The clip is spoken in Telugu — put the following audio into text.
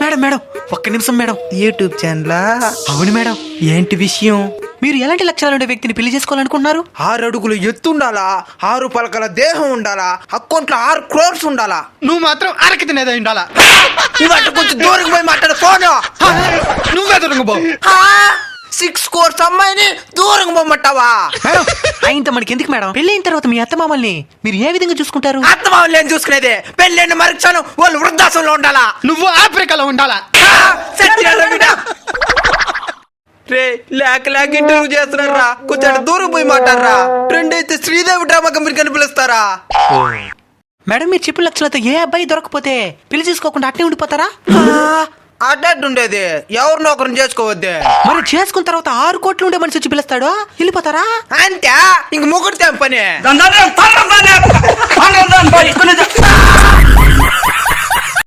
మేడం మేడం ఒక్క నిమిషం మేడం. యూట్యూబ్ ఛానలా? అవును మేడం. ఏంటి విషయం? మీరు ఎలాంటి లక్షణాలు ఉండే వ్యక్తిని పెళ్లి చేసుకోవాలనుకుంటున్నారు? 6 అడుగులు ఎత్తుండాలా, 6 పలకల దేహం ఉండాలా, అకౌంట్లో 6 crores ఉండాలా. నువ్వు మాత్రం అరకి తినేదే ఉండాలా. ఇవాటి కొంచెం దూరం పోయి మాట్లాడు ఫోను. నువ్వే దొరకబో. 6 crores అమ్మాయిని దూరం పోమంటావా? మేడం ఆయనతో మనకి ఎందుకు మేడం? పెళ్లి అయిన తర్వాత మీ అత్తమామల్ని మీరు ఏ విధంగా చూసుకుంటారు? అత్తమామలు ఏం చూసుకునేది? పెళ్ళైన మరుక్షణం వాళ్ళు వృద్ధాశ్రమంలో ఉండాలా. నువ్వు ఆఫ్రికాలో ఉండాలా. రే లేక లేక ఇంటర్వ్యూ చేస్తున్నారా, కొంచెం దూరం పోయి మాట్లాడరా. ట్రెండ్ అయితే శ్రీదేవి డ్రామా కంపెనీ కని పిలుస్తారా? మేడం మీరు చెప్పిన లక్షలతో ఏ అబ్బాయి దొరకపోతే పెళ్లి చేసుకోకుండా అట్నే ఉండిపోతారా? అడ్డట్టు ఉండేది, ఎవరినో ఒకరిని చేసుకోవద్దే. మరి చేసుకున్న తర్వాత 6 కోట్లు ఉండే మనిషి వచ్చి పిలుస్తాడు, వెళ్ళిపోతారా? అంతే, ఇంక ముగ్గురు పని.